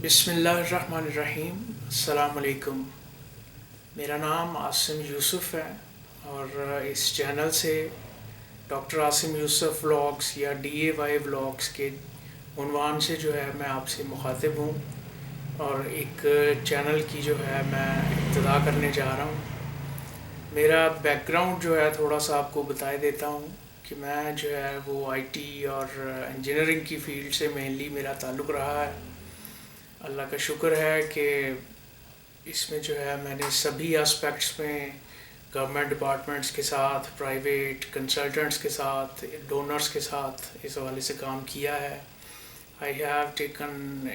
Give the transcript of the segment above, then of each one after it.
بسم اللہ الرحمن الرحیم، السلام علیکم۔ میرا نام عاصم یوسف ہے اور اس چینل سے ڈاکٹر عاصم یوسف ولاگس یا DAY ولاگس کے عنوان سے جو ہے میں آپ سے مخاطب ہوں اور ایک چینل کی جو ہے میں ابتدا کرنے جا رہا ہوں۔ میرا بیک گراؤنڈ جو ہے تھوڑا سا آپ کو بتا دیتا ہوں کہ میں جو ہے وہ IT اور انجینئرنگ کی فیلڈ سے مینلی میرا تعلق رہا ہے۔ اللہ کا شکر ہے کہ اس میں جو ہے میں نے سبھی اسپیکٹس میں گورنمنٹ ڈپارٹمنٹس کے ساتھ، پرائیویٹ کنسلٹنٹس کے ساتھ، ڈونرز کے ساتھ اس حوالے سے کام کیا ہے۔ آئی ہیو ٹیکن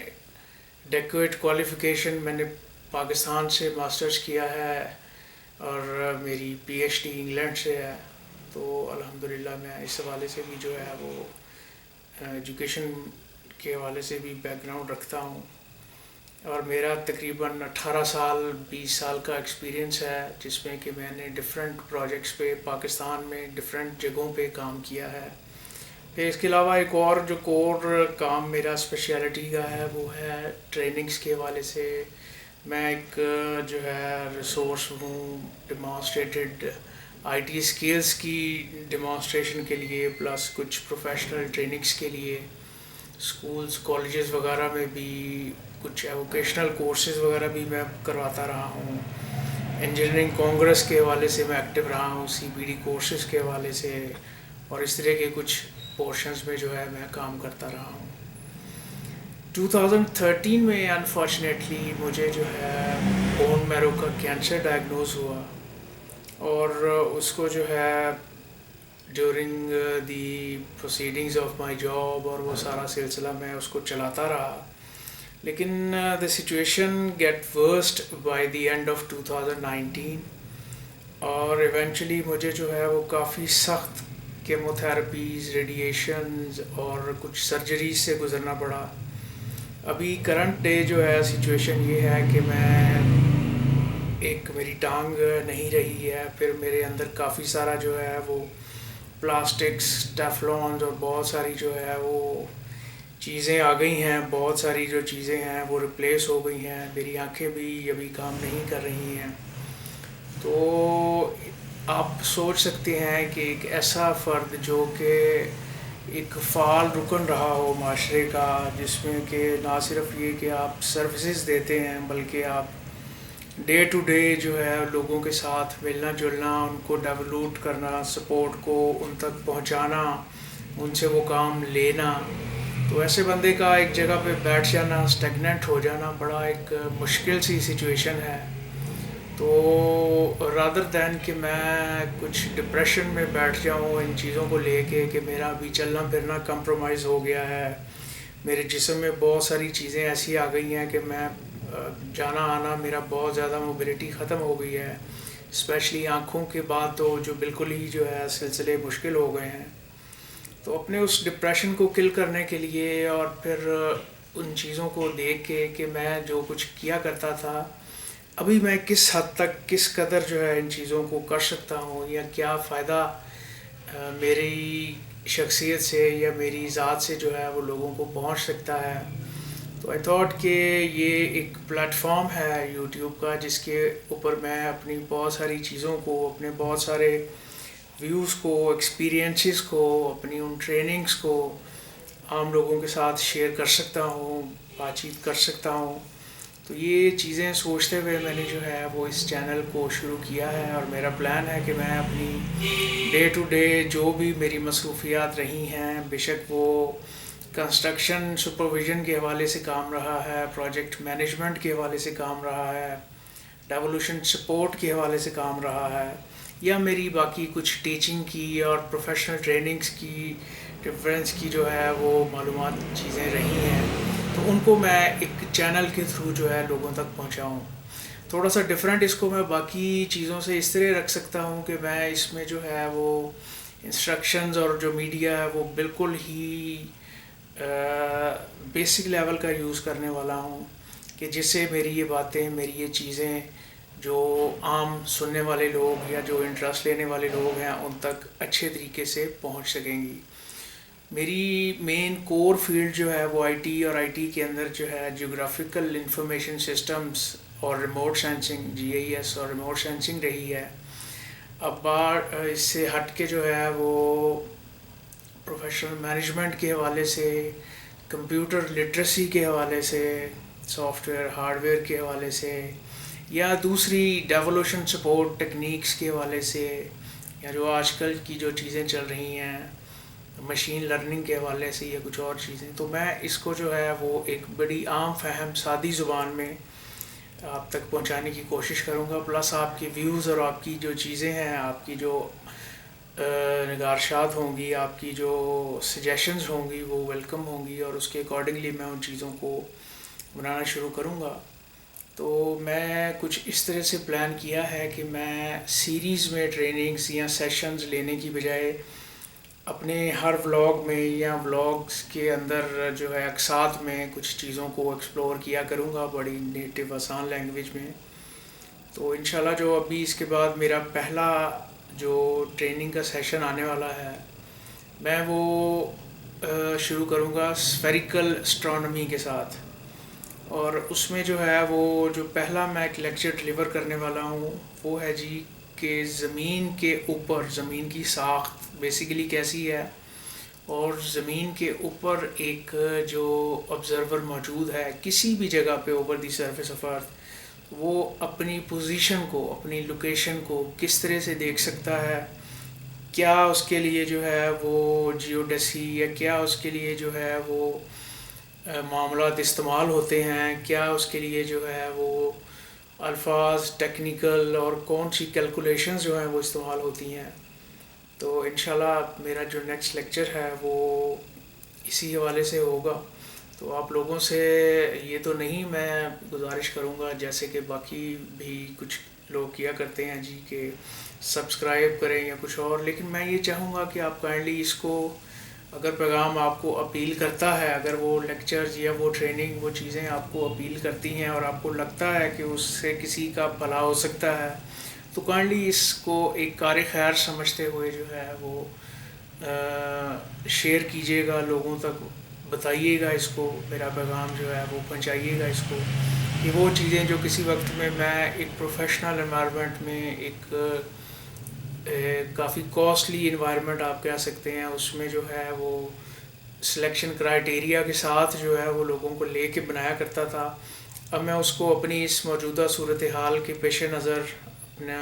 ڈیکویٹ کوالیفیکیشن، میں نے پاکستان سے ماسٹرز کیا ہے اور میری PhD انگلینڈ سے ہے، تو الحمدللہ میں اس حوالے سے بھی جو ہے وہ ایجوکیشن کے حوالے سے بھی بیک گراؤنڈ رکھتا ہوں، اور میرا تقریباً 20 سال کا ایکسپیرینس ہے، جس میں کہ میں نے ڈفرینٹ پروجیکٹس پہ پاکستان میں ڈفرینٹ جگہوں پہ کام کیا ہے۔ پھر اس کے علاوہ ایک اور جو کور کام میرا اسپیشلٹی کا ہے وہ ہے ٹریننگز کے حوالے سے۔ میں ایک جو ہے ریسورس ہوں ڈیمانسٹریٹڈ IT اسکلز کی ڈیمانسٹریشن کے لیے، پلس کچھ پروفیشنل ٹریننگز کے لیے اسکولز کالجز وغیرہ میں بھی کچھ ایووکیشنل کورسز وغیرہ بھی میں کرواتا رہا ہوں۔ انجینئرنگ کانگریس کے حوالے سے میں ایکٹیو رہا ہوں، CPD کورسز کے حوالے سے، اور اس طرح کے کچھ پورشنز میں جو ہے میں کام کرتا رہا ہوں۔ 2013 میں انفارچونیٹلی مجھے جو ہے بون میرو کا کینسر ڈائگنوز ہوا، اور اس کو جو ہے during the proceedings of my job اور وہ سارا سلسلہ میں اس کو چلاتا رہا، لیکن the situation get worst by the end of 2019، اور ایونچولی مجھے جو ہے وہ کافی سخت کیمو تھراپیز، ریڈیشنز اور کچھ سرجریز سے گزرنا پڑا۔ ابھی کرنٹ ڈے جو ہے سچویشن یہ ہے کہ میں ایک میری ٹانگ نہیں رہی ہے، پھر میرے اندر کافی سارا جو ہے وہ پلاسٹکس، ٹیفلونز اور بہت ساری جو ہے وہ چیزیں آ گئی ہیں، بہت ساری جو چیزیں ہیں وہ ریپلیس ہو گئی ہیں، میری آنکھیں بھی ابھی کام نہیں کر رہی ہیں۔ تو آپ سوچ سکتے ہیں کہ ایک ایسا فرد جو کہ ایک فعال رکن رہا ہو معاشرے کا، جس میں کہ نہ صرف یہ کہ آپ سروسز دیتے ہیں بلکہ آپ ڈے ٹو ڈے جو ہے لوگوں کے ساتھ ملنا جلنا، ان کو ڈیولوٹ کرنا، سپورٹ کو ان تک پہنچانا، ان سے وہ کام لینا، تو ایسے بندے کا ایک جگہ پہ بیٹھ جانا، اسٹیگننٹ ہو جانا، بڑا ایک مشکل سی سچویشن ہے۔ تو رادر دین کہ میں کچھ ڈپریشن میں بیٹھ جاؤں ان چیزوں کو لے کے کہ میرا ابھی چلنا پھرنا کمپرومائز ہو گیا ہے، میرے جسم میں بہت ساری چیزیں ایسی آ گئی ہیں کہ میں جانا آنا میرا بہت زیادہ موبلٹی ختم ہو گئی ہے، اسپیشلی آنکھوں کے بعد تو جو بالکل ہی جو ہے سلسلے مشکل ہو گئے ہیں۔ تو اپنے اس ڈپریشن کو کل کرنے کے لیے اور پھر ان چیزوں کو دیکھ کے کہ میں جو کچھ کیا کرتا تھا ابھی میں کس حد تک کس قدر جو ہے ان چیزوں کو کر سکتا ہوں، یا کیا فائدہ میری شخصیت سے یا میری ذات سے جو ہے وہ لوگوں کو پہنچ سکتا ہے، تو آئی تھاٹ کہ یہ ایک پلیٹ فارم ہے YouTube کا جس کے اوپر میں اپنی بہت ساری چیزوں کو، اپنے بہت سارے ویوز کو، ایکسپیرینسز کو، اپنی ان ٹریننگز کو عام لوگوں کے ساتھ شیئر کر سکتا ہوں، بات چیت کر سکتا ہوں۔ تو یہ چیزیں سوچتے ہوئے میں نے جو ہے وہ اس چینل کو شروع کیا ہے، اور میرا پلان ہے کہ میں اپنی ڈے ٹو ڈے جو بھی میری مصروفیات رہی ہیں، بے شک وہ کنسٹرکشن سپرویژن کے حوالے سے کام رہا ہے، پروجیکٹ مینجمنٹ کے حوالے سے کام رہا ہے، ڈیولوشن سپورٹ کے حوالے سے کام رہا ہے، یا میری باقی کچھ ٹیچنگ کی اور پروفیشنل ٹریننگز کی ریفرنس کی جو ہے وہ معلومات چیزیں رہی ہیں، تو ان کو میں ایک چینل کے تھرو جو ہے لوگوں تک پہنچاؤں۔ تھوڑا سا ڈفرینٹ اس کو میں باقی چیزوں سے اس طرح رکھ سکتا ہوں کہ میں اس میں جو ہے وہ انسٹرکشنز اور جو میڈیا ہے وہ بالکل ہی بیسک لیول کا یوز کرنے والا ہوں، کہ جس سے میری یہ باتیں، میری یہ چیزیں جو عام سننے والے لوگ یا جو انٹرسٹ لینے والے لوگ ہیں ان تک اچھے طریقے سے پہنچ سکیں گی۔ میری مین کور فیلڈ جو ہے وہ آئی ٹی، اور آئی ٹی کے اندر جو ہے جیوگرافیکل انفارمیشن سسٹمز اور remote sensing, G I S اور ریموٹ سینسنگ رہی ہے۔ اب بار اس سے ہٹ کے جو ہے وہ پروفیشنل مینجمنٹ کے حوالے سے، کمپیوٹر لٹریسی کے حوالے سے، سافٹ ویئر ہارڈ ویئر کے حوالے سے، یا دوسری ڈیولوشن سپورٹ ٹیکنیکس کے حوالے سے، یا جو آج کل کی جو چیزیں چل رہی ہیں مشین لرننگ کے حوالے سے، یا کچھ اور چیزیں، تو میں اس کو جو ہے وہ ایک بڑی عام فہم سادی زبان میں آپ تک پہنچانے کی کوشش کروں گا، پلس آپ کے ویوز اور آپ کی جو چیزیں ہیں، آپ کی جو نگارشات ہوں گی، آپ کی جو سجیشنز ہوں گی وہ ویلکم ہوں گی، اور اس کے اکارڈنگلی میں ان چیزوں کو بنانا شروع کروں گا۔ تو میں کچھ اس طرح سے پلان کیا ہے کہ میں سیریز میں ٹریننگز یا سیشنز لینے کی بجائے اپنے ہر ولاگ میں یا ولاگز کے اندر جو ہے اقساط میں کچھ چیزوں کو ایکسپلور کیا کروں گا بڑی نیٹو آسان لینگویج میں۔ تو انشاءاللہ جو ابھی اس کے بعد میرا پہلا جو ٹریننگ کا سیشن آنے والا ہے، میں وہ شروع کروں گا اسفیریکل اسٹرانومی کے ساتھ، اور اس میں جو ہے وہ جو پہلا میں ایک لیکچر ڈلیور کرنے والا ہوں وہ ہے جی کہ زمین کے اوپر زمین کی ساخت بیسیکلی کیسی ہے، اور زمین کے اوپر ایک جو آبزرور موجود ہے کسی بھی جگہ پہ over the surface of earth, وہ اپنی پوزیشن کو، اپنی لوکیشن کو کس طرح سے دیکھ سکتا ہے، کیا اس کے لیے جو ہے وہ جیوڈیسی یا کیا اس کے لیے جو ہے وہ معاملات استعمال ہوتے ہیں، کیا اس کے لیے جو ہے وہ الفاظ ٹیکنیکل اور کون سی کیلکولیشنز جو ہیں وہ استعمال ہوتی ہیں۔ تو انشاءاللہ میرا جو نیکسٹ لیکچر ہے وہ اسی حوالے سے ہوگا۔ تو آپ لوگوں سے یہ تو نہیں میں گزارش کروں گا جیسے کہ باقی بھی کچھ لوگ کیا کرتے ہیں جی کہ سبسکرائب کریں یا کچھ اور، لیکن میں یہ چاہوں گا کہ آپ کائنڈلی اس کو، اگر پیغام آپ کو اپیل کرتا ہے، اگر وہ لیکچرز یا وہ ٹریننگ وہ چیزیں آپ کو اپیل کرتی ہیں اور آپ کو لگتا ہے کہ اس سے کسی کا بھلا ہو سکتا ہے، تو کائنڈلی اس کو ایک کار خیر سمجھتے ہوئے جو ہے وہ شیئر کیجیے گا، لوگوں تک بتائیے گا، اس کو میرا پیغام جو ہے وہ پہنچائیے گا اس کو، کہ وہ چیزیں جو کسی وقت میں ایک پروفیشنل انوائرمنٹ میں، ایک کافی کاسٹلی انوائرمنٹ آپ کہہ سکتے ہیں، اس میں جو ہے وہ سلیکشن کرائیٹیریا کے ساتھ جو ہے وہ لوگوں کو لے کے بنایا کرتا تھا، اب میں اس کو اپنی اس موجودہ صورتحال کے پیش نظر اپنا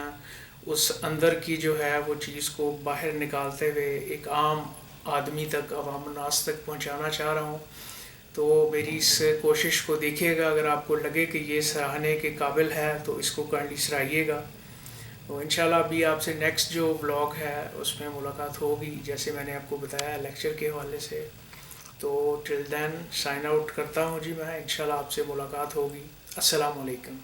اس اندر کی جو ہے وہ چیز کو باہر نکالتے ہوئے ایک عام آدمی تک، عوام الناس تک پہنچانا چاہ رہا ہوں۔ تو میری اس کوشش کو دیکھیے گا، اگر آپ کو لگے کہ یہ سراہنے کے قابل ہے تو اس کو کائنڈلی سراہیے گا۔ تو انشاءاللہ ابھی آپ سے نیکسٹ جو ولاگ ہے اس میں ملاقات ہوگی، جیسے میں نے آپ کو بتایا لیکچر کے حوالے سے۔ تو ٹل دین سائن آؤٹ کرتا ہوں جی میں، انشاءاللہ آپ سے ملاقات ہوگی۔ السلام علیکم۔